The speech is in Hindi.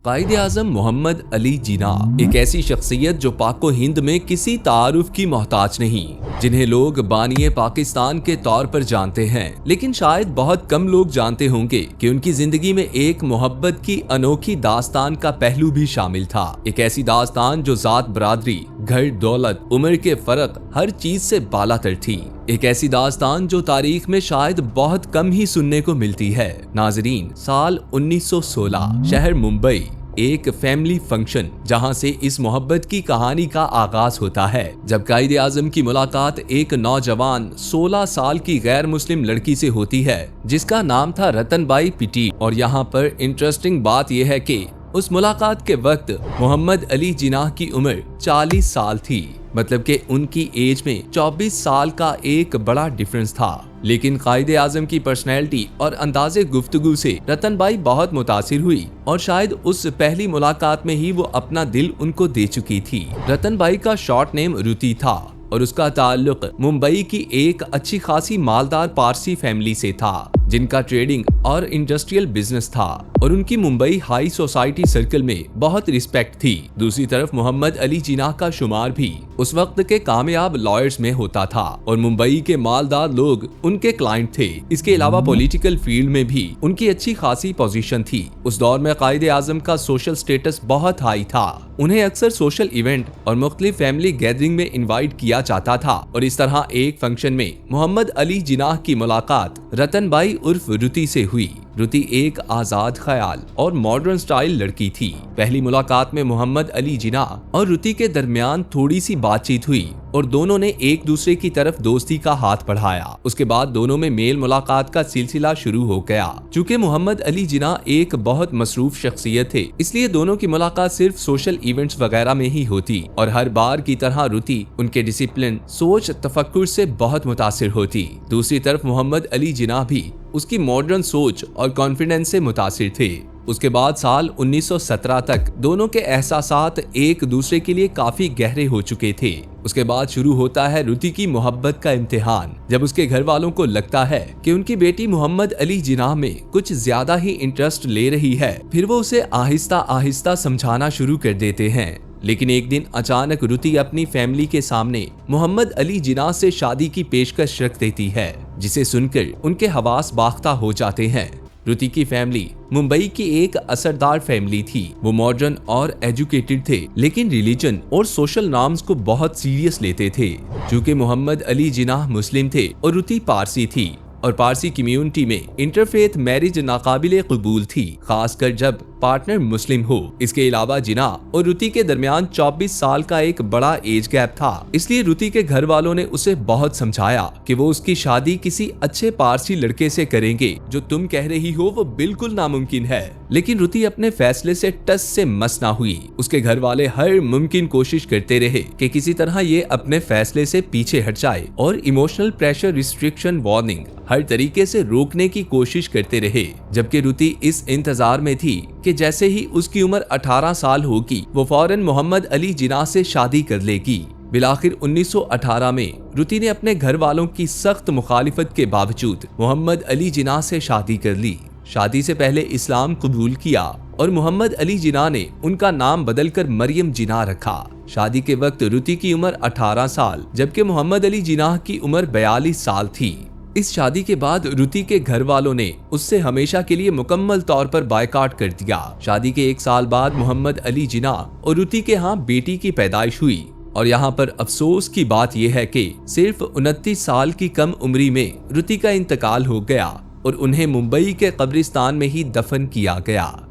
कायदे आज़म मोहम्मद अली जिन्ना एक ऐसी शख्सियत जो पाको हिंद में किसी तारुफ की मोहताज नहीं, जिन्हें लोग बानिए पाकिस्तान के तौर पर जानते हैं। लेकिन शायद बहुत कम लोग जानते होंगे कि उनकी जिंदगी में एक मोहब्बत की अनोखी दास्तान का पहलू भी शामिल था। एक ऐसी दास्तान जो जात बरादरी, घर दौलत, उम्र के फर्क, हर चीज से बालातर थी। एक ऐसी दास्तान जो तारीख में शायद बहुत कम ही सुनने को मिलती है। नाजरीन, साल 1916, शहर मुंबई, एक फैमिली फंक्शन जहां से इस मोहब्बत की कहानी का आगाज होता है, जब कायदे आजम की मुलाकात एक नौजवान 16 साल की गैर मुस्लिम लड़की से होती है जिसका नाम था रतनबाई पिटी। और यहाँ पर इंटरेस्टिंग बात यह है कि उस मुलाकात के वक्त मोहम्मद अली जिन्ना की उम्र 40 साल थी, मतलब कि उनकी एज में 24 साल का एक बड़ा डिफरेंस था। लेकिन कायदे आजम की पर्सनैलिटी और अंदाजे गुफ्तगू से रतनबाई बहुत मुतासिर हुई और शायद उस पहली मुलाकात में ही वो अपना दिल उनको दे चुकी थी। रतनबाई का शॉर्ट नेम रुति था और उसका ताल्लुक मुंबई की एक अच्छी खासी मालदार पारसी फैमिली से था जिनका ट्रेडिंग और इंडस्ट्रियल बिजनेस था और उनकी मुंबई हाई सोसाइटी सर्कल में बहुत रिस्पेक्ट थी। दूसरी तरफ मोहम्मद अली जिन्ना का शुमार भी उस वक्त के कामयाब लॉयर्स में होता था और मुंबई के मालदार लोग उनके क्लाइंट थे। इसके अलावा पॉलिटिकल फील्ड में भी उनकी अच्छी खासी पोजीशन थी। उस दौर में कायदे आजम का सोशल स्टेटस बहुत हाई था। उन्हें अक्सर सोशल इवेंट और मुख्तलिफ फैमिली गैदरिंग में इन्वाइट किया जाता था और इस तरह एक फंक्शन में मोहम्मद अली जिन्ना की मुलाकात रतनबाई उर्फ रुति से हुई। रुति एक आजाद ख्याल और मॉडर्न स्टाइल लड़की थी। पहली मुलाकात में मोहम्मद अली जिन्ना और रुति के दरमियान थोड़ी सी बातचीत हुई और दोनों ने एक दूसरे की तरफ दोस्ती का हाथ बढ़ाया। उसके बाद दोनों में मेल मुलाकात का सिलसिला शुरू हो गया। चूँकि मोहम्मद अली जिन्ना एक बहुत मसरूफ शख्सियत थे, इसलिए दोनों की मुलाकात सिर्फ सोशल इवेंट्स वगैरह में ही होती और हर बार की तरह रुति उनके डिसिप्लिन, सोच, तफक्कुर से बहुत मुतासिर होती। दूसरी तरफ मोहम्मद अली जिन्ना भी उसकी मॉडर्न सोच और कॉन्फिडेंस से मुतासिर थे। उसके बाद साल 1917 तक दोनों के एहसासात एक दूसरे के लिए काफी गहरे हो चुके थे। उसके बाद शुरू होता है रुति की मोहब्बत का इम्तिहान, जब उसके घर वालों को लगता है कि उनकी बेटी मोहम्मद अली जिन्ना में कुछ ज्यादा ही इंटरेस्ट ले रही है। फिर वो उसे आहिस्ता आहिस्ता समझाना शुरू कर देते हैं। लेकिन एक दिन अचानक रुति अपनी फैमिली के सामने मोहम्मद अली जिन्ना से शादी की पेशकश रख देती है, जिसे सुनकर उनके हवास बाख्ता हो जाते हैं। रुति की फैमिली मुंबई की एक असरदार फैमिली थी। वो मॉडर्न और एजुकेटेड थे, लेकिन रिलीजन और सोशल नॉर्म्स को बहुत सीरियस लेते थे। क्योंकि मोहम्मद अली जिन्ना मुस्लिम थे और रुति पारसी थी और पारसी कम्युनिटी में इंटरफेथ मैरिज नाकाबिले कबूल थी, खासकर जब पार्टनर मुस्लिम हो। इसके अलावा जिन्ना और रुति के दरमियान 24 साल का एक बड़ा एज गैप था, इसलिए रुति के घर वालों ने उसे बहुत समझाया कि वो उसकी शादी किसी अच्छे पारसी लड़के से करेंगे। जो तुम कह रही हो वो बिल्कुल नामुमकिन है। लेकिन रुति अपने फैसले से टस से मस ना हुई। उसके घर वाले हर मुमकिन कोशिश करते रहे कि किसी तरह ये अपने फैसले से पीछे हट जाए और इमोशनल प्रेशर, रिस्ट्रिक्शन, वार्निंग हर तरीके से रोकने की कोशिश करते रहे। जबकि रुति इस इंतजार में थी कि जैसे ही उसकी उम्र 18 साल होगी वो फौरन मोहम्मद अली जिन्ना से शादी कर लेगी। बिलाखिर 1918 में रुति ने अपने घर वालों की सख्त मुखालिफत के बावजूद मोहम्मद अली जिन्ना से शादी कर ली। शादी से पहले इस्लाम कबूल किया और मोहम्मद अली जिन्ना ने उनका नाम बदलकर मरियम जिन्ना रखा। शादी के वक्त रुति की उम्र 18 साल जबकि मोहम्मद अली जिन्ना की उम्र 42 साल थी। इस शादी के बाद रुति के घर वालों ने उससे हमेशा के लिए मुकम्मल तौर पर बायकॉट कर दिया। शादी के 1 साल बाद मोहम्मद अली जिन्ना और रुति के यहाँ बेटी की पैदाइश हुई और यहाँ पर अफसोस की बात यह है कि सिर्फ 29 साल की कम उम्री में रुति का इंतकाल हो गया और उन्हें मुंबई के कब्रिस्तान में ही दफन किया गया।